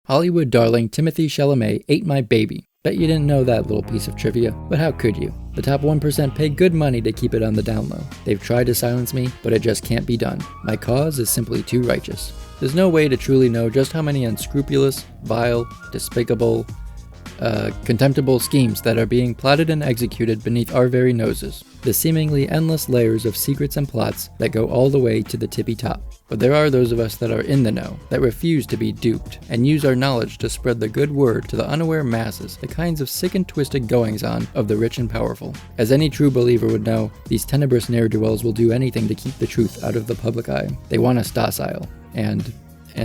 Hollywood darling Timothée Chalamet ate my baby. Bet you didn't know that little piece of trivia, but how could you? The top 1% pay good money to keep it on the down low. They've tried to silence me, but it just can't be done. My cause is simply too righteous. There's no way to truly know just how many unscrupulous, vile, despicable, contemptible schemes that are being plotted and executed beneath our very noses. The seemingly endless layers of secrets and plots that go all the way to the tippy top. But there are those of us that are in the know, that refuse to be duped, and use our knowledge to spread the good word to the unaware masses, the kinds of sick and twisted goings-on of the rich and powerful. As any true believer would know, these tenebrous ne'er-do-wells will do anything to keep the truth out of the public eye. They want us docile, and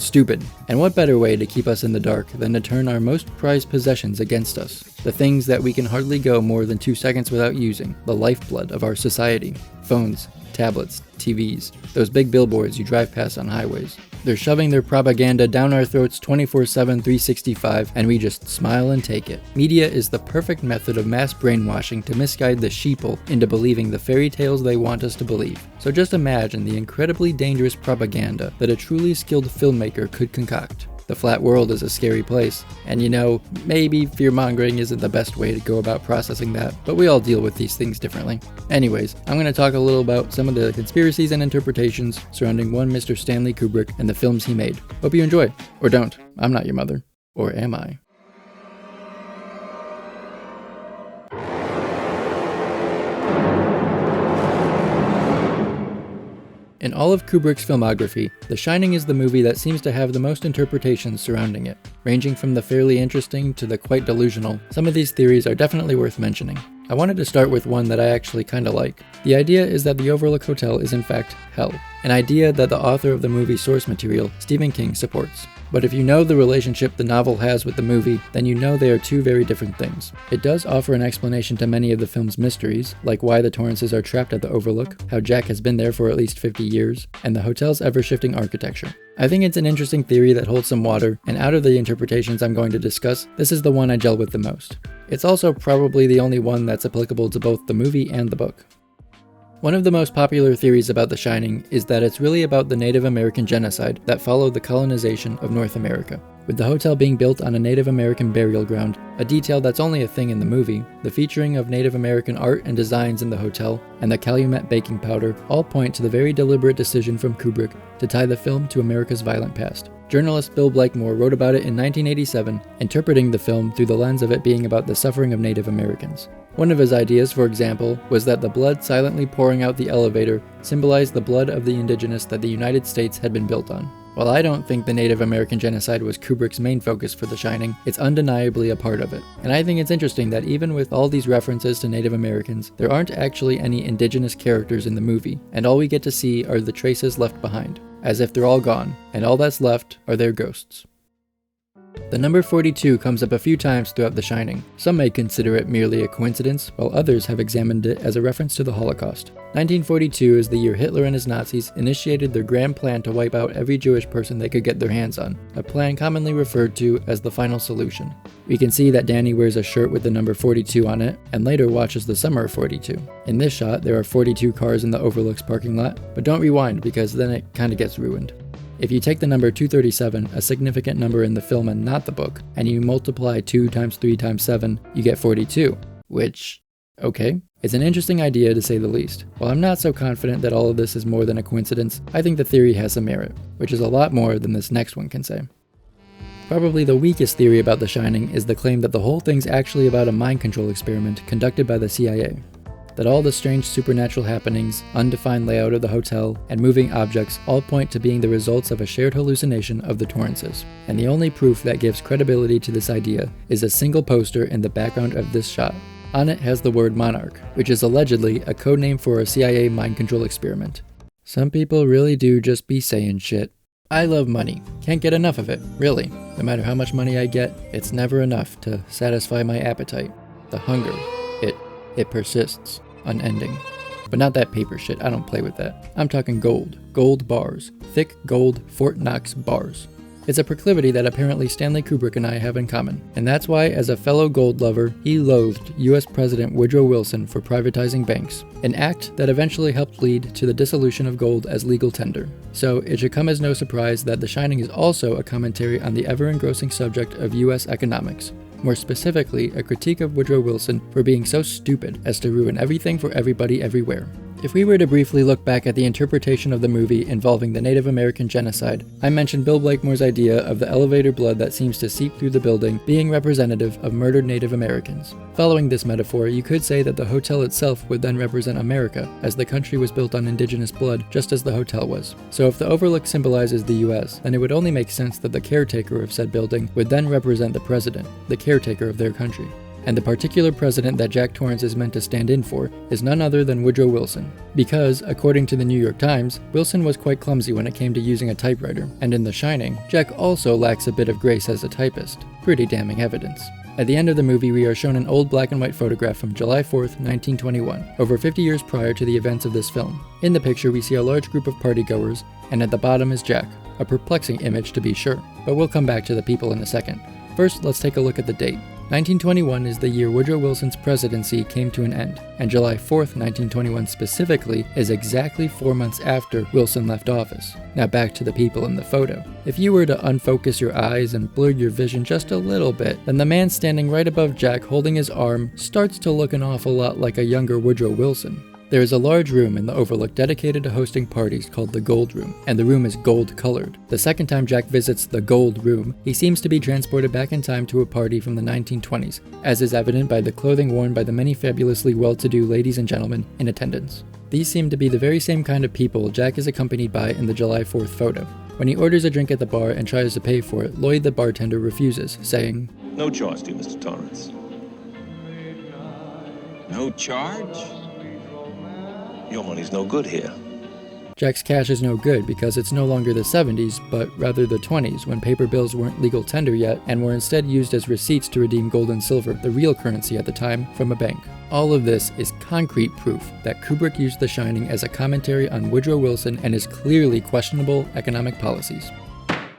stupid. And what better way to keep us in the dark than to turn our most prized possessions against us? The things that we can hardly go more than 2 seconds without using, the lifeblood of our society. Phones, tablets, TVs, those big billboards you drive past on highways. They're shoving their propaganda down our throats 24/7, 365, and we just smile and take it. Media is the perfect method of mass brainwashing to misguide the sheeple into believing the fairy tales they want us to believe. So just imagine the incredibly dangerous propaganda that a truly skilled filmmaker could concoct. The flat world is a scary place, and maybe fear-mongering isn't the best way to go about processing that, but we all deal with these things differently. Anyways, I'm going to talk a little about some of the conspiracies and interpretations surrounding one Mr. Stanley Kubrick and the films he made. Hope you enjoy. Or don't. I'm not your mother. Or am I? In all of Kubrick's filmography, The Shining is the movie that seems to have the most interpretations surrounding it. Ranging from the fairly interesting to the quite delusional, some of these theories are definitely worth mentioning. I wanted to start with one that I actually kinda like. The idea is that the Overlook Hotel is in fact hell, an idea that the author of the movie source material, Stephen King, supports. But if you know the relationship the novel has with the movie, then you know they are two very different things. It does offer an explanation to many of the film's mysteries, like why the Torrances are trapped at the Overlook, how Jack has been there for at least 50 years, and the hotel's ever-shifting architecture. I think it's an interesting theory that holds some water, and out of the interpretations I'm going to discuss, this is the one I gel with the most. It's also probably the only one that's applicable to both the movie and the book. One of the most popular theories about The Shining is that it's really about the Native American genocide that followed the colonization of North America. With the hotel being built on a Native American burial ground, a detail that's only a thing in the movie, the featuring of Native American art and designs in the hotel, and the Calumet baking powder all point to the very deliberate decision from Kubrick to tie the film to America's violent past. Journalist Bill Blakemore wrote about it in 1987, interpreting the film through the lens of it being about the suffering of Native Americans. One of his ideas, for example, was that the blood silently pouring out the elevator symbolized the blood of the indigenous that the United States had been built on. While I don't think the Native American genocide was Kubrick's main focus for The Shining, it's undeniably a part of it. And I think it's interesting that even with all these references to Native Americans, there aren't actually any indigenous characters in the movie, and all we get to see are the traces left behind, as if they're all gone, and all that's left are their ghosts. The number 42 comes up a few times throughout The Shining. Some may consider it merely a coincidence, while others have examined it as a reference to the Holocaust. 1942 is the year Hitler and his Nazis initiated their grand plan to wipe out every Jewish person they could get their hands on, a plan commonly referred to as the final solution. We can see that Danny wears a shirt with the number 42 on it, and later watches the Summer of 42. In this shot, there are 42 cars in the Overlook's parking lot, but don't rewind because then it kinda gets ruined. If you take the number 237, a significant number in the film and not the book, and you multiply 2 times 3 times 7, you get 42, which, okay, it's an interesting idea to say the least. While I'm not so confident that all of this is more than a coincidence, I think the theory has some merit, which is a lot more than this next one can say. Probably the weakest theory about The Shining is the claim that the whole thing's actually about a mind control experiment conducted by the CIA. That all the strange supernatural happenings, undefined layout of the hotel, and moving objects all point to being the results of a shared hallucination of the Torrances. And the only proof that gives credibility to this idea is a single poster in the background of this shot. On it has the word Monarch, which is allegedly a codename for a CIA mind control experiment. Some people really do just be saying shit. I love money. Can't get enough of it, really. No matter how much money I get, it's never enough to satisfy my appetite. The hunger, it persists. Unending. But not that paper shit, I don't play with that. I'm talking gold. Gold bars. Thick gold Fort Knox bars. It's a proclivity that apparently Stanley Kubrick and I have in common, and that's why, as a fellow gold lover, he loathed US President Woodrow Wilson for privatizing banks, an act that eventually helped lead to the dissolution of gold as legal tender. So it should come as no surprise that The Shining is also a commentary on the ever-engrossing subject of US economics. More specifically, a critique of Woodrow Wilson for being so stupid as to ruin everything for everybody everywhere. If we were to briefly look back at the interpretation of the movie involving the Native American genocide, I mentioned Bill Blakemore's idea of the elevator blood that seems to seep through the building being representative of murdered Native Americans. Following this metaphor, you could say that the hotel itself would then represent America, as the country was built on indigenous blood just as the hotel was. So if the Overlook symbolizes the US, then it would only make sense that the caretaker of said building would then represent the president, the caretaker of their country. And the particular president that Jack Torrance is meant to stand in for is none other than Woodrow Wilson. Because, according to the New York Times, Wilson was quite clumsy when it came to using a typewriter, and in The Shining, Jack also lacks a bit of grace as a typist. Pretty damning evidence. At the end of the movie, we are shown an old black and white photograph from July 4th, 1921, over 50 years prior to the events of this film. In the picture, we see a large group of partygoers, and at the bottom is Jack. A perplexing image to be sure, but we'll come back to the people in a second. First, let's take a look at the date. 1921 is the year Woodrow Wilson's presidency came to an end, and July 4th, 1921 specifically, is exactly 4 months after Wilson left office. Now back to the people in the photo. If you were to unfocus your eyes and blur your vision just a little bit, then the man standing right above Jack holding his arm starts to look an awful lot like a younger Woodrow Wilson. There is a large room in the Overlook dedicated to hosting parties called the Gold Room, and the room is gold-colored. The second time Jack visits the Gold Room, he seems to be transported back in time to a party from the 1920s, as is evident by the clothing worn by the many fabulously well-to-do ladies and gentlemen in attendance. These seem to be the very same kind of people Jack is accompanied by in the July 4th photo. When he orders a drink at the bar and tries to pay for it, Lloyd the bartender refuses, saying, "No charge, dear Mr. Torrance." No charge? Your money's no good here. Jack's cash is no good because it's no longer the 70s, but rather the 20s, when paper bills weren't legal tender yet and were instead used as receipts to redeem gold and silver, the real currency at the time, from a bank. All of this is concrete proof that Kubrick used The Shining as a commentary on Woodrow Wilson and his clearly questionable economic policies.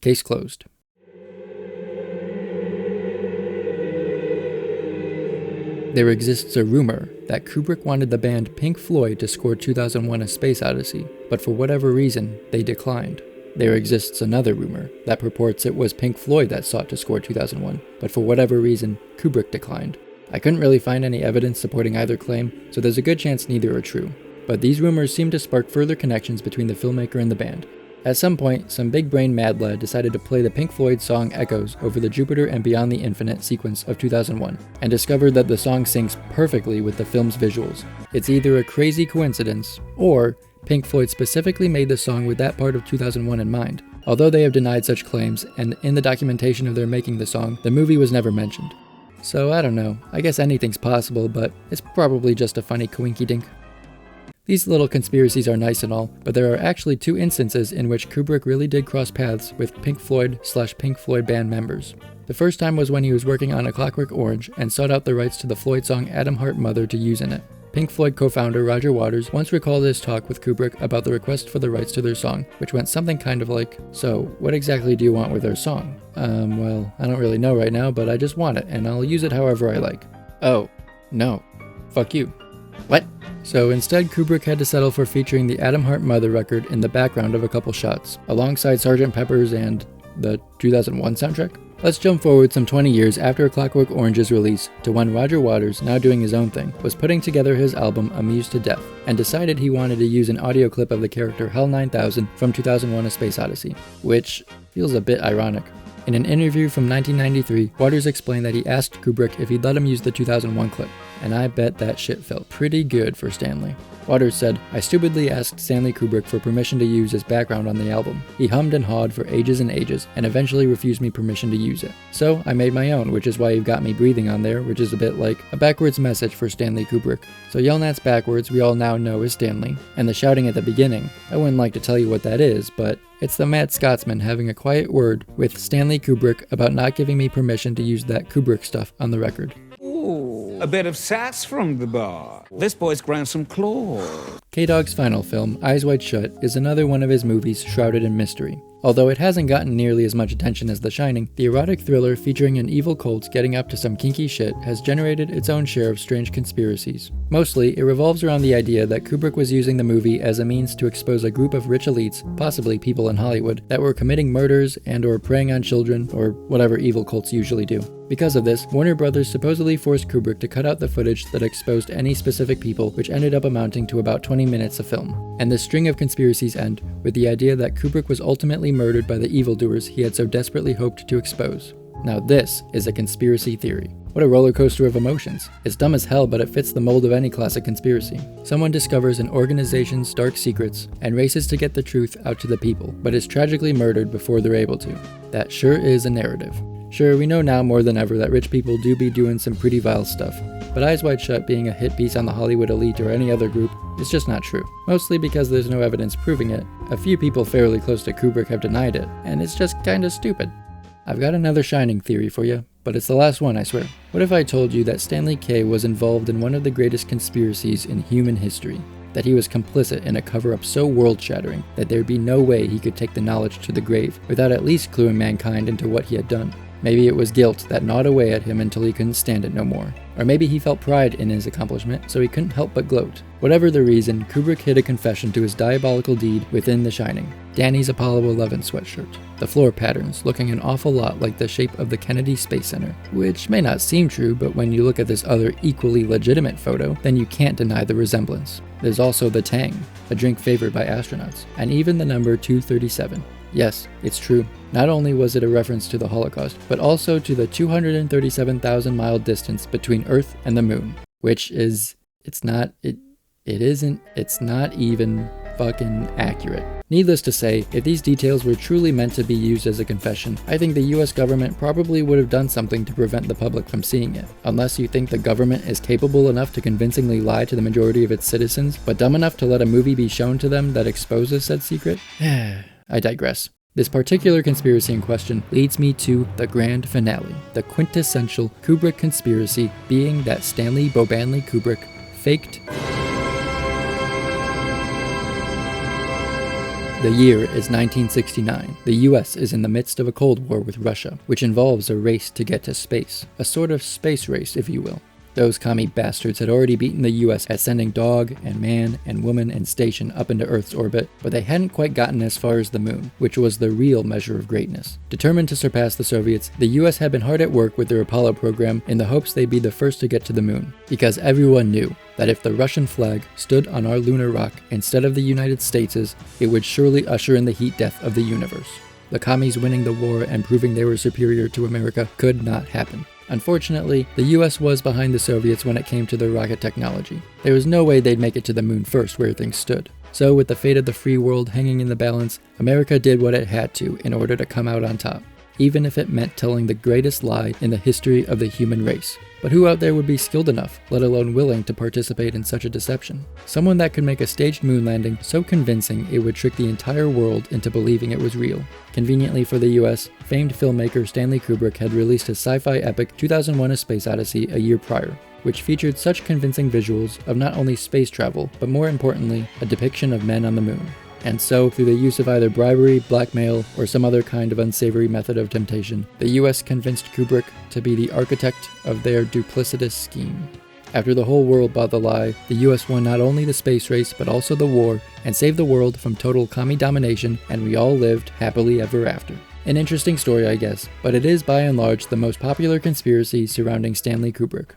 Case closed. There exists a rumor that Kubrick wanted the band Pink Floyd to score 2001: A Space Odyssey, but for whatever reason, they declined. There exists another rumor that purports it was Pink Floyd that sought to score 2001, but for whatever reason, Kubrick declined. I couldn't really find any evidence supporting either claim, so there's a good chance neither are true. But these rumors seem to spark further connections between the filmmaker and the band. At some point, some big brain mad lad decided to play the Pink Floyd song Echoes over the Jupiter and Beyond the Infinite sequence of 2001, and discovered that the song syncs perfectly with the film's visuals. It's either a crazy coincidence, or Pink Floyd specifically made the song with that part of 2001 in mind. Although they have denied such claims, and in the documentation of their making the song, the movie was never mentioned. So I don't know, I guess anything's possible, but it's probably just a funny coinky-dink. These little conspiracies are nice and all, but there are actually 2 instances in which Kubrick really did cross paths with Pink Floyd/Pink Floyd band members. The first time was when he was working on A Clockwork Orange and sought out the rights to the Floyd song Atom Heart Mother to use in it. Pink Floyd co-founder Roger Waters once recalled his talk with Kubrick about the request for the rights to their song, which went something kind of like, "So, what exactly do you want with our song?" Well, I don't really know right now, but I just want it, and I'll use it however I like." "Oh, no. Fuck you." "What?" So instead, Kubrick had to settle for featuring the Atom Heart Mother record in the background of a couple shots, alongside Sgt. Pepper's and the 2001 soundtrack. Let's jump forward some 20 years after A Clockwork Orange's release to when Roger Waters, now doing his own thing, was putting together his album Amused to Death, and decided he wanted to use an audio clip of the character HAL 9000 from 2001: A Space Odyssey, which feels a bit ironic. In an interview from 1993, Waters explained that he asked Kubrick if he'd let him use the 2001 clip, and I bet that shit felt pretty good for Stanley. Waters said, "I stupidly asked Stanley Kubrick for permission to use his background on the album. He hummed and hawed for ages and ages, and eventually refused me permission to use it. So I made my own, which is why you've got me breathing on there, which is a bit like a backwards message for Stanley Kubrick. So Yelnats backwards we all now know is Stanley, and the shouting at the beginning, I wouldn't like to tell you what that is, but it's the Mad Scotsman having a quiet word with Stanley Kubrick about not giving me permission to use that Kubrick stuff on the record." Ooh, a bit of sass from the bar. This boy's ground some claws. K-Dog's final film, Eyes Wide Shut, is another one of his movies shrouded in mystery. Although it hasn't gotten nearly as much attention as The Shining, the erotic thriller featuring an evil cult getting up to some kinky shit has generated its own share of strange conspiracies. Mostly, it revolves around the idea that Kubrick was using the movie as a means to expose a group of rich elites, possibly people in Hollywood, that were committing murders and or preying on children, or whatever evil cults usually do. Because of this, Warner Brothers supposedly forced Kubrick to cut out the footage that exposed any specific people, which ended up amounting to about 20 minutes of film. And this string of conspiracies end with the idea that Kubrick was ultimately murdered by the evildoers he had so desperately hoped to expose. Now this is a conspiracy theory. What a roller coaster of emotions. It's dumb as hell, but it fits the mold of any classic conspiracy. Someone discovers an organization's dark secrets and races to get the truth out to the people, but is tragically murdered before they're able to. That sure is a narrative. Sure, we know now more than ever that rich people do be doing some pretty vile stuff, but Eyes Wide Shut being a hit piece on the Hollywood elite or any other group is just not true. Mostly because there's no evidence proving it, a few people fairly close to Kubrick have denied it, and it's just kinda stupid. I've got another Shining theory for you, but it's the last one, I swear. What if I told you that Stanley K was involved in one of the greatest conspiracies in human history? That he was complicit in a cover-up so world-shattering that there'd be no way he could take the knowledge to the grave without at least cluing mankind into what he had done. Maybe it was guilt that gnawed away at him until he couldn't stand it no more. Or maybe he felt pride in his accomplishment, so he couldn't help but gloat. Whatever the reason, Kubrick hid a confession to his diabolical deed within The Shining. Danny's Apollo 11 sweatshirt. The floor patterns looking an awful lot like the shape of the Kennedy Space Center. Which may not seem true, but when you look at this other equally legitimate photo, then you can't deny the resemblance. There's also the Tang, a drink favored by astronauts, and even the number 237. Yes, it's true. Not only was it a reference to the Holocaust, but also to the 237,000-mile distance between Earth and the Moon. Which is, it's not even fucking accurate. Needless to say, if these details were truly meant to be used as a confession, I think the US government probably would have done something to prevent the public from seeing it. Unless you think the government is capable enough to convincingly lie to the majority of its citizens, but dumb enough to let a movie be shown to them that exposes said secret? I digress. This particular conspiracy in question leads me to the grand finale, the quintessential Kubrick conspiracy being that Stanley Bobanley Kubrick faked. The year is 1969. The US is in the midst of a Cold War with Russia, which involves a race to get to space. A sort of space race, if you will. Those commie bastards had already beaten the US at sending dog and man and woman and station up into Earth's orbit, but they hadn't quite gotten as far as the moon, which was the real measure of greatness. Determined to surpass the Soviets, the US had been hard at work with their Apollo program in the hopes they'd be the first to get to the moon, because everyone knew that if the Russian flag stood on our lunar rock instead of the United States', it would surely usher in the heat death of the universe. The commies winning the war and proving they were superior to America could not happen. Unfortunately, the US was behind the Soviets when it came to their rocket technology. There was no way they'd make it to the moon first where things stood. So with the fate of the free world hanging in the balance, America did what it had to in order to come out on top, even if it meant telling the greatest lie in the history of the human race. But who out there would be skilled enough, let alone willing, to participate in such a deception? Someone that could make a staged moon landing so convincing it would trick the entire world into believing it was real. Conveniently for the US, famed filmmaker Stanley Kubrick had released his sci-fi epic 2001: A Space Odyssey a year prior, which featured such convincing visuals of not only space travel, but more importantly, a depiction of men on the moon. And so, through the use of either bribery, blackmail, or some other kind of unsavory method of temptation, the US convinced Kubrick to be the architect of their duplicitous scheme. After the whole world bought the lie, the US won not only the space race, but also the war, and saved the world from total commie domination, and we all lived happily ever after. An interesting story, I guess, but it is by and large the most popular conspiracy surrounding Stanley Kubrick.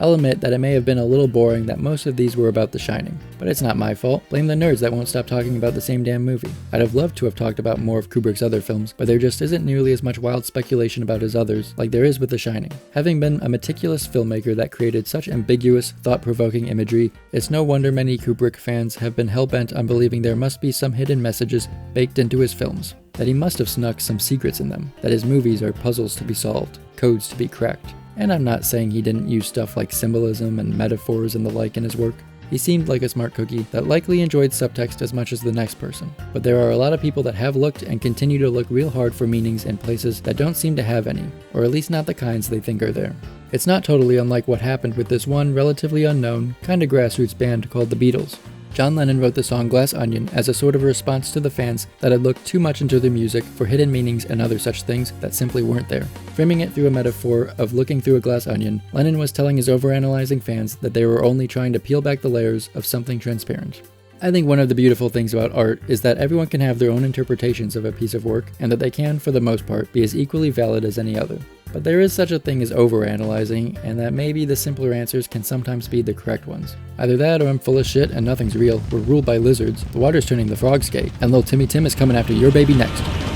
I'll admit that it may have been a little boring that most of these were about The Shining, but it's not my fault. Blame the nerds that won't stop talking about the same damn movie. I'd have loved to have talked about more of Kubrick's other films, but there just isn't nearly as much wild speculation about his others like there is with The Shining. Having been a meticulous filmmaker that created such ambiguous, thought-provoking imagery, it's no wonder many Kubrick fans have been hell-bent on believing there must be some hidden messages baked into his films, that he must have snuck some secrets in them, that his movies are puzzles to be solved, codes to be cracked. And I'm not saying he didn't use stuff like symbolism and metaphors and the like in his work. He seemed like a smart cookie that likely enjoyed subtext as much as the next person. But there are a lot of people that have looked and continue to look real hard for meanings in places that don't seem to have any, or at least not the kinds they think are there. It's not totally unlike what happened with this one relatively unknown, kinda grassroots band called the Beatles. John Lennon wrote the song Glass Onion as a sort of response to the fans that had looked too much into their music for hidden meanings and other such things that simply weren't there. Framing it through a metaphor of looking through a glass onion, Lennon was telling his overanalyzing fans that they were only trying to peel back the layers of something transparent. I think one of the beautiful things about art is that everyone can have their own interpretations of a piece of work, and that they can, for the most part, be as equally valid as any other. But there is such a thing as overanalyzing, and that maybe the simpler answers can sometimes be the correct ones. Either that or I'm full of shit and nothing's real, we're ruled by lizards, the water's turning the frogs gay, and Lil Timmy Tim is coming after your baby next.